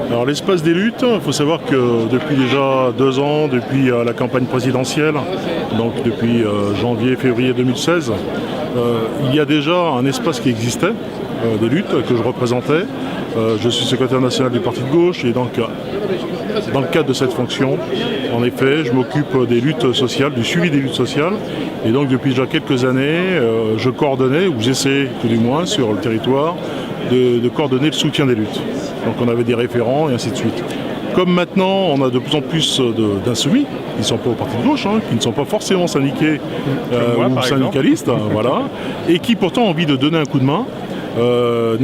Alors l'espace des luttes, il faut savoir que depuis déjà 2 ans, depuis la campagne présidentielle, donc depuis janvier-février 2016, il y a déjà un espace qui existait, des luttes, que je représentais. Je suis secrétaire national du Parti de gauche et donc dans le cadre de cette fonction, en effet, je m'occupe des luttes sociales, du suivi des luttes sociales. Et donc depuis déjà quelques années, je coordonnais, ou j'essaie tout du moins sur le territoire, de coordonner le soutien des luttes. Donc on avait des référents et ainsi de suite. Comme maintenant, on a de plus en plus d'insoumis, qui ne sont pas au Parti de gauche, qui ne sont pas forcément syndiqués ou syndicalistes, voilà, et qui pourtant ont envie de donner un coup de main,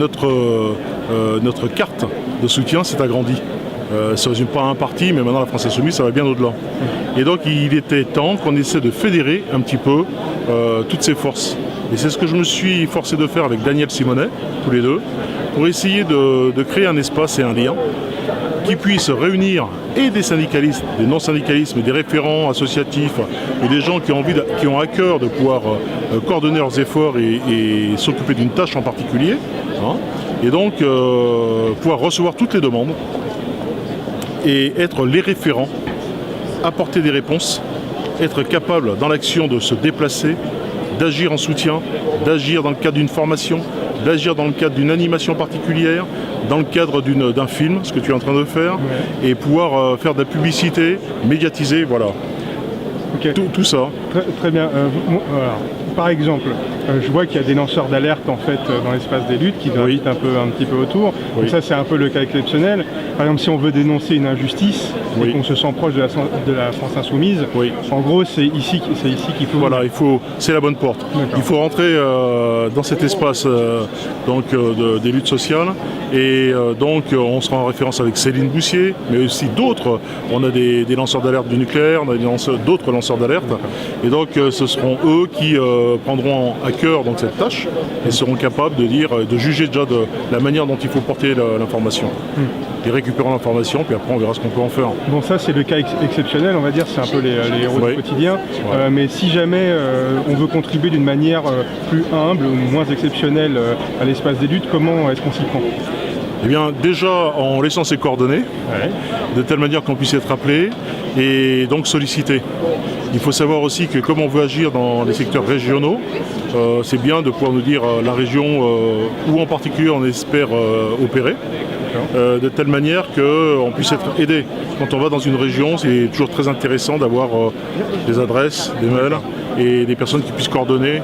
notre carte de soutien s'est agrandie. Ça ne se résume pas à un parti, mais maintenant la France Insoumise, ça va bien au-delà. Et donc il était temps qu'on essaie de fédérer un petit peu toutes ces forces. Et c'est ce que je me suis forcé de faire avec Daniel Simonet, tous les deux, pour essayer de créer un espace et un lien qui puisse réunir et des syndicalistes, des non-syndicalistes, mais des référents associatifs et des gens qui ont à cœur de pouvoir coordonner leurs efforts et s'occuper d'une tâche en particulier, et donc pouvoir recevoir toutes les demandes et être les référents, apporter des réponses, être capable dans l'action de se déplacer, d'agir en soutien, d'agir dans le cadre d'une formation, d'agir dans le cadre d'une animation particulière, dans le cadre d'un film, ce que tu es en train de faire, et pouvoir faire de la publicité, médiatiser, voilà. Okay. Tout ça. Très bien. Alors, par exemple, je vois qu'il y a des lanceurs d'alerte en fait dans l'espace des luttes qui gravitent un petit peu autour. Oui. Donc ça c'est un peu le cas exceptionnel. Par exemple, si on veut dénoncer une injustice et qu'on se sent proche de la France Insoumise, en gros c'est ici qu'il faut. Voilà, c'est la bonne porte. Il faut rentrer dans cet espace des luttes sociales et donc on sera en référence avec Céline Boussier, mais aussi d'autres. On a des lanceurs d'alerte du nucléaire, on a d'autres lanceurs d'alerte, et donc ce seront eux qui prendront à cœur donc cette tâche et seront capables de juger déjà de la manière dont il faut porter l'information. Et récupérer l'information, puis après on verra ce qu'on peut en faire. Bon, ça c'est le cas exceptionnel, on va dire, c'est un peu les héros du quotidien. Mais si jamais on veut contribuer d'une manière plus humble ou moins exceptionnelle à l'espace des luttes, comment est-ce qu'on s'y prend ? Eh bien, déjà en laissant ses coordonnées, de telle manière qu'on puisse être appelé et donc sollicité. Il faut savoir aussi que comme on veut agir dans les secteurs régionaux, c'est bien de pouvoir nous dire la région où en particulier on espère opérer, de telle manière qu'on puisse être aidé. Quand on va dans une région, c'est toujours très intéressant d'avoir des adresses, des mails et des personnes qui puissent coordonner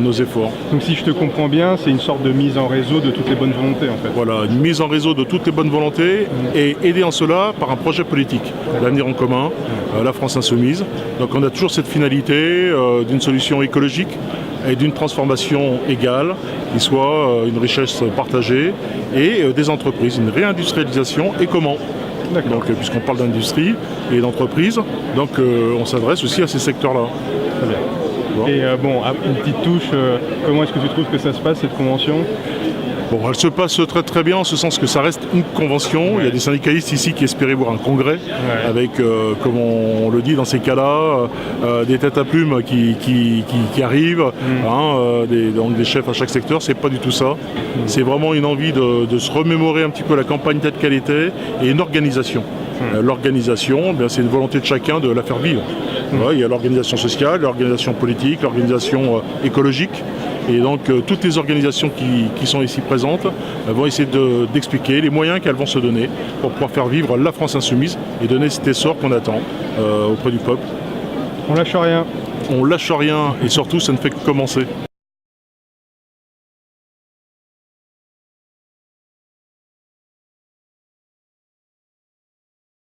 nos efforts. Donc si je te comprends bien, c'est une sorte de mise en réseau de toutes les bonnes volontés en fait. Voilà, une mise en réseau de toutes les bonnes volontés et aidé en cela par un projet politique, l'avenir en commun, la France Insoumise. Donc on a toujours cette finalité d'une solution écologique et d'une transformation égale, qui soit une richesse partagée et des entreprises, une réindustrialisation et comment. Donc puisqu'on parle d'industrie et d'entreprise, donc on s'adresse aussi à ces secteurs-là. Très bien. Et une petite touche, comment est-ce que tu trouves que ça se passe cette convention ? Bon, elle se passe très très bien en ce sens que ça reste une convention. Il y a des syndicalistes ici qui espéraient voir un congrès avec, comme on le dit dans ces cas-là, des têtes à plumes qui arrivent, donc des chefs à chaque secteur. C'est pas du tout ça. C'est vraiment une envie de se remémorer un petit peu la campagne telle qu'elle était et une organisation. L'organisation, c'est une volonté de chacun de la faire vivre. Il y a l'organisation sociale, l'organisation politique, l'organisation écologique. Et donc toutes les organisations qui sont ici présentes vont essayer d'expliquer les moyens qu'elles vont se donner pour pouvoir faire vivre la France Insoumise et donner cet essor qu'on attend auprès du peuple. On lâche rien. On lâche rien et surtout ça ne fait que commencer.